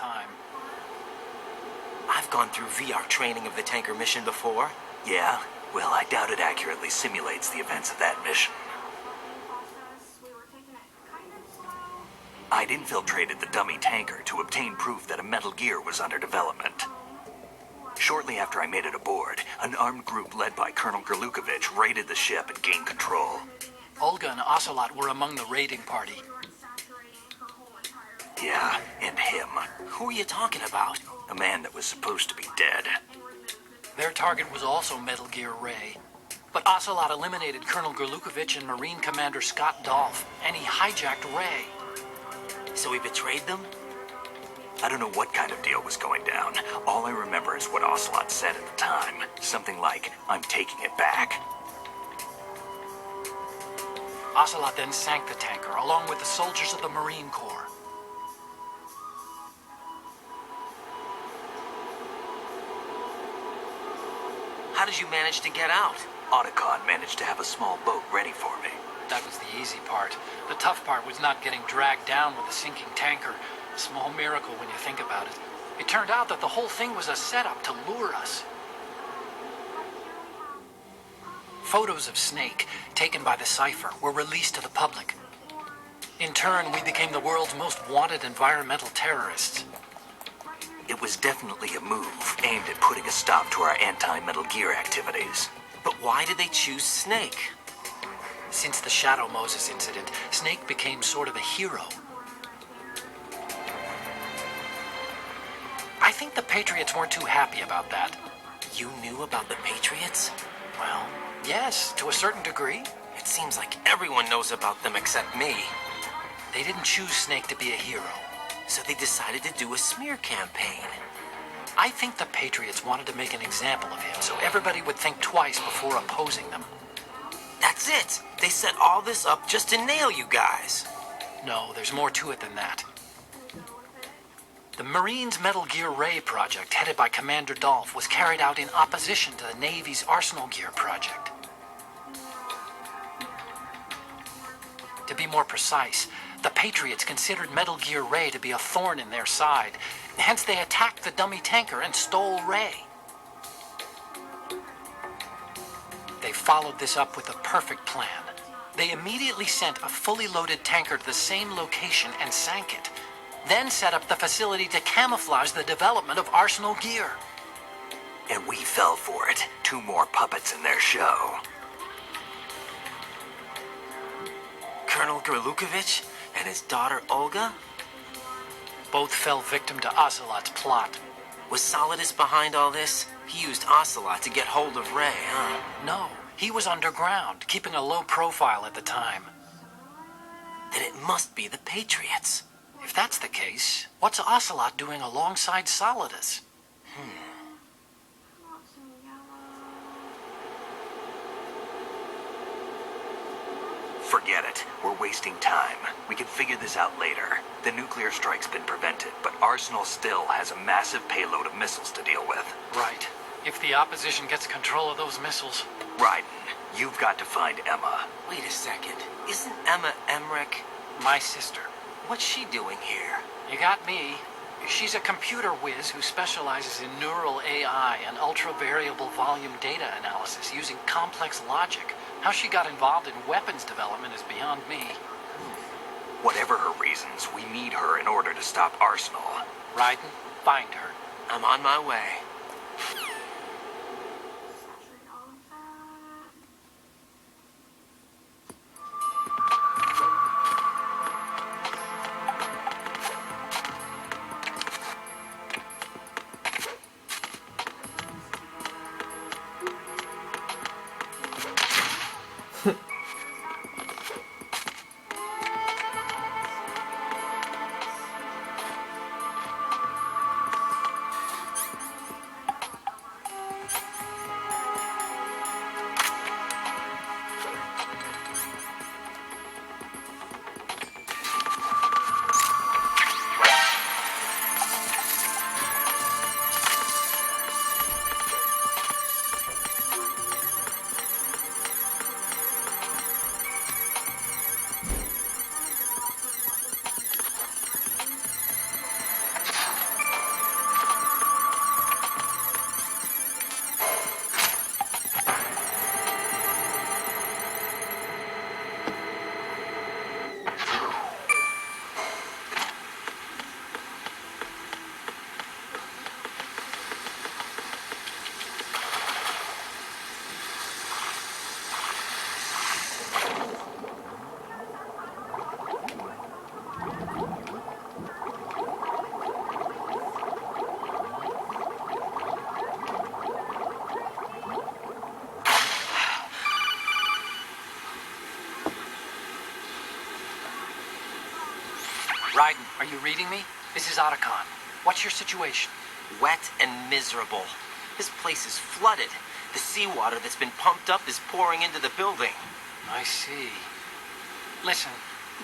time. I've gone through VR training of the tanker mission before. Yeah? Well, I doubt it accurately simulates the events of that mission. I'd infiltrated the dummy tanker to obtain proof that a Metal Gear was under development. Shortly after I made it aboard, an armed group led by Colonel Gerlukovich raided the ship and gained control. Olga and Ocelot were among the raiding party. Yeah, and him. Who are you talking about? A man that was supposed to be dead. Their target was also Metal Gear Ray. But Ocelot eliminated Colonel Gerlukovich and Marine Commander Scott Dolph, and he hijacked Ray. So he betrayed them? I don't know what kind of deal was going down. All I remember is what Ocelot said at the time. Something like, "I'm taking it back." Ocelot then sank the tanker, along with the soldiers of the Marine Corps. How did you manage to get out? Otacon managed to have a small boat ready for me. That was the easy part. The tough part was not getting dragged down with the sinking tanker. A small miracle when you think about it. It turned out that the whole thing was a setup to lure us. Photos of Snake, taken by the Cypher, were released to the public. In turn, we became the world's most wanted environmental terrorists. It was definitely a move aimed at putting a stop to our anti-Metal Gear activities. But why did they choose Snake? Since the Shadow Moses incident, Snake became sort of a hero. I think the Patriots weren't too happy about that. You knew about the Patriots? Well, yes, to a certain degree. It seems like everyone knows about them except me. They didn't choose Snake to be a hero. So they decided to do a smear campaign. I think the Patriots wanted to make an example of him so everybody would think twice before opposing them. That's it! They set all this up just to nail you guys. No, there's more to it than that. The Marines' Metal Gear Ray project, headed by Commander Dolph, was carried out in opposition to the Navy's Arsenal Gear project. To be more precise, the Patriots considered Metal Gear Ray to be a thorn in their side. Hence, they attacked the dummy tanker and stole Ray. They followed this up with a perfect plan. They immediately sent a fully loaded tanker to the same location and sank it. Then set up the facility to camouflage the development of Arsenal Gear. And we fell for it. 2 more puppets in their show. Colonel Gerlukovich and his daughter Olga? Both fell victim to Ocelot's plot. Was Solidus behind all this? He used Ocelot to get hold of Ray, huh? No, he was underground, keeping a low profile at the time. Then it must be the Patriots. If that's the case, what's Ocelot doing alongside Solidus? Forget it. We're wasting time. We can figure this out later. The nuclear strike's been prevented, but Arsenal still has a massive payload of missiles to deal with. Right. If the opposition gets control of those missiles... Raiden, you've got to find Emma. Wait a second. Isn't Emma Emmerich My sister. What's she doing here? You got me. She's a computer whiz who specializes in neural AI and ultra-variable volume data analysis using complex logic. How she got involved in weapons development is beyond me. Whatever her reasons, we need her in order to stop Arsenal. Raiden, find her. I'm on my way. Raiden, are you reading me? This is Otacon. What's your situation? Wet and miserable. This place is flooded. The seawater that's been pumped up is pouring into the building. I see. Listen,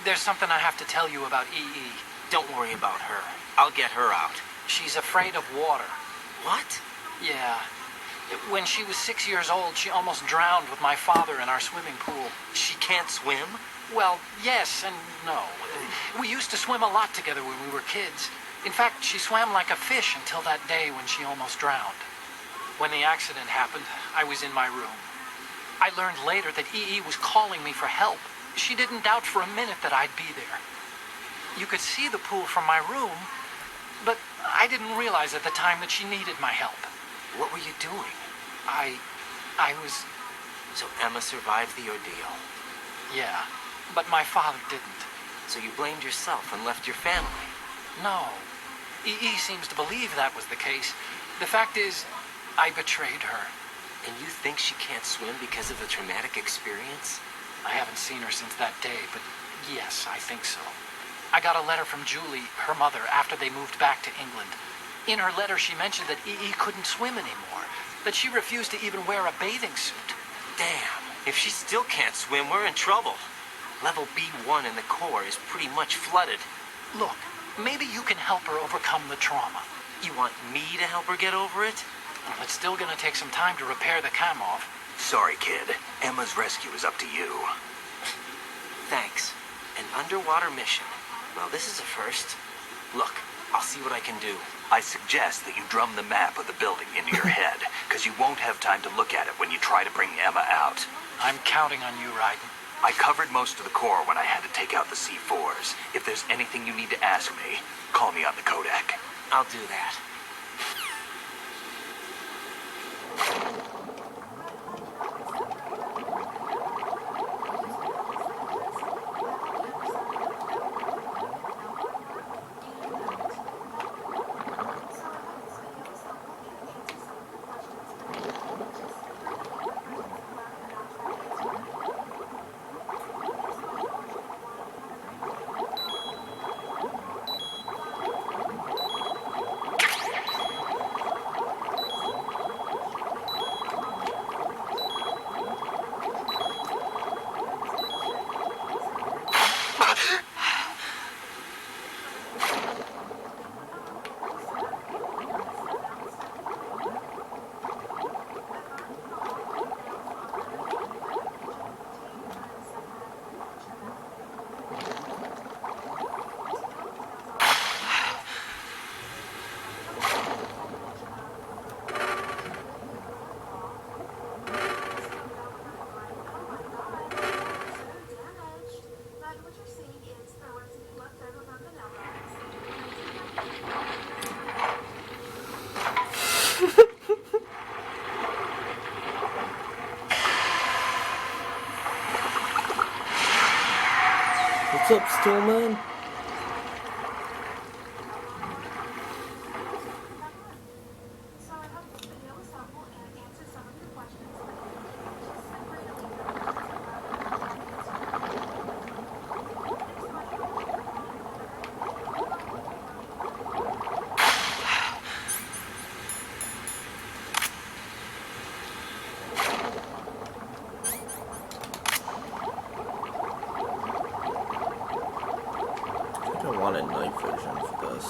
there's something I have to tell you about EE. Don't worry about her. I'll get her out. She's afraid of water. What? Yeah. When she was 6 years old, she almost drowned with my father in our swimming pool. She can't swim? Well, yes and no. We used to swim a lot together when we were kids. In fact, she swam like a fish until that day when she almost drowned. When the accident happened, I was in my room. I learned later that EE was calling me for help. She didn't doubt for a minute that I'd be there. You could see the pool from my room, but I didn't realize at the time that she needed my help. What were you doing? I was... So Emma survived the ordeal. Yeah, but my father didn't. So you blamed yourself and left your family. No. EE seems to believe that was the case. The fact is, I betrayed her. And you think she can't swim because of the traumatic experience? I haven't seen her since that day, but yes, I think so. I got a letter from Julie, her mother, after they moved back to England. In her letter, she mentioned that EE couldn't swim anymore, that she refused to even wear a bathing suit. Damn, if she still can't swim, we're in trouble. Level B1 in the core is pretty much flooded. Look, maybe you can help her overcome the trauma. You want me to help her get over it? Well, it's still gonna take some time to repair the cam off. Sorry, kid. Emma's rescue is up to you. Thanks. An underwater mission. Well, this is a first. Look, I'll see what I can do. I suggest that you drum the map of the building into your head, because you won't have time to look at it when you try to bring Emma out. I'm counting on you, Raiden. I covered most of the core when I had to take out the C4s. If there's anything you need to ask me, call me on the codec. I'll do that. What's up, Stillman? So I hope this video was helpful and answered some of your questions. I think I wanted night vision for this.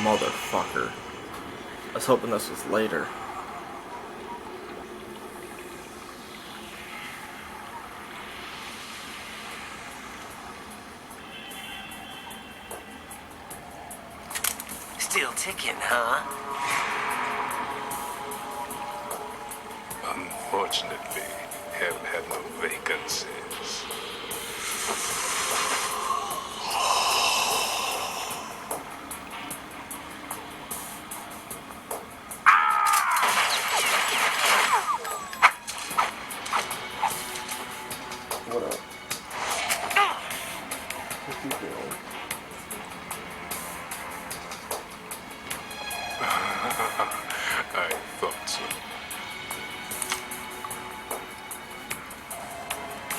motherfucker. I was hoping this was later. Still ticking, huh? Unfortunately, haven't had no vacancies. What up? What you doing? I thought so.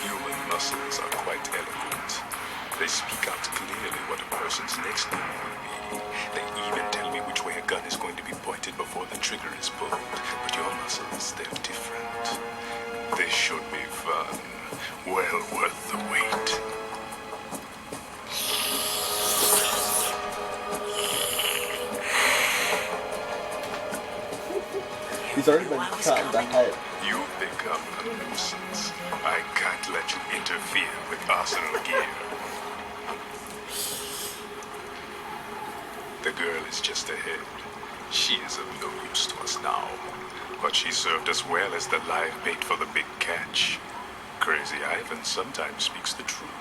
Human muscles are quite eloquent. They speak out clearly what a person's next move will be. They even tell me which way a gun is going to be pointed before the trigger is pulled. But your muscles, they're different. This should be fun. Well worth the wait. He's already been shot in the head. You've become a nuisance. I can't let you interfere with Arsenal gear. The girl is just ahead. She is of no use to us now. But she served us well as the live bait for the big catch. Crazy Ivan sometimes speaks the truth.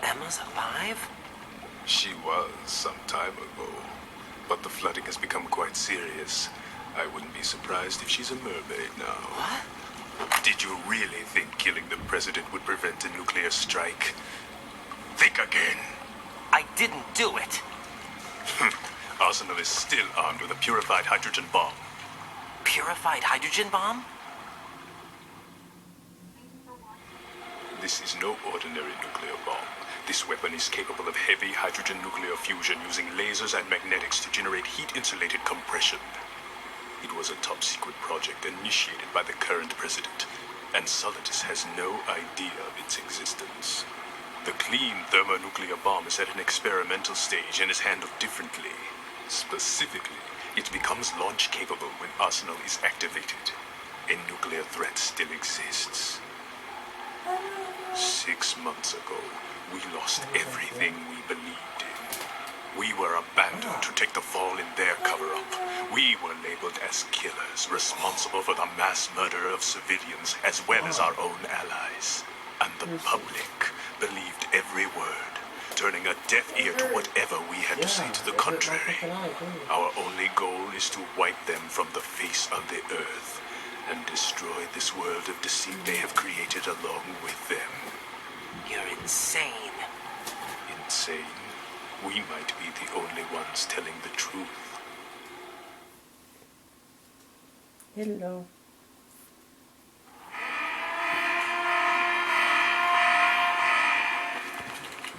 Emma's alive? She was some time ago. But the flooding has become quite serious. I wouldn't be surprised if she's a mermaid now. What? Did you really think killing the president would prevent a nuclear strike? Think again. I didn't do it. Arsenal is still armed with a purified hydrogen bomb. Purified hydrogen bomb? This is no ordinary nuclear bomb. This weapon is capable of heavy hydrogen nuclear fusion using lasers and magnetics to generate heat-insulated compression. It was a top-secret project initiated by the current president, and Solidus has no idea of its existence. The clean thermonuclear bomb is at an experimental stage and is handled differently. Specifically, it becomes launch-capable when Arsenal is activated. A nuclear threat still exists. 6 months ago, we lost everything we believed in. We were abandoned to take the fall in their cover-up. We were labeled as killers, responsible for the mass murder of civilians as well as our own allies. And the public believed every word, turning a deaf ear to whatever we had to say to the contrary. Our only goal is to wipe them from the face of the earth and destroy this world of deceit they have created along with them. You're insane. Insane? We might be the only ones telling the truth. Hello.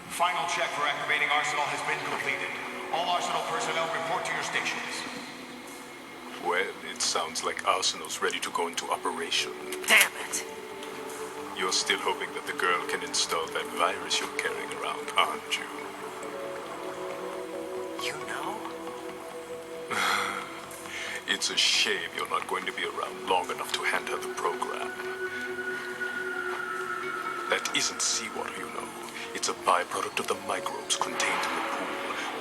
Final check for activating Arsenal has been completed. All Arsenal personnel report to your stations. Well, it sounds like Arsenal's ready to go into operation. Damn it! You're still hoping that the girl can install that virus you're carrying around, aren't you? You know? It's a shame you're not going to be around long enough to hand her the program. That isn't seawater, you know. It's a byproduct of the microbes contained in the pool.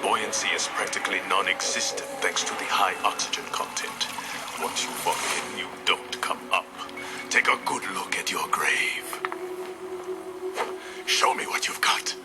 Buoyancy is practically non-existent thanks to the high oxygen content. Once you fall in, you don't come up. Take a good look at your grave. Show me what you've got.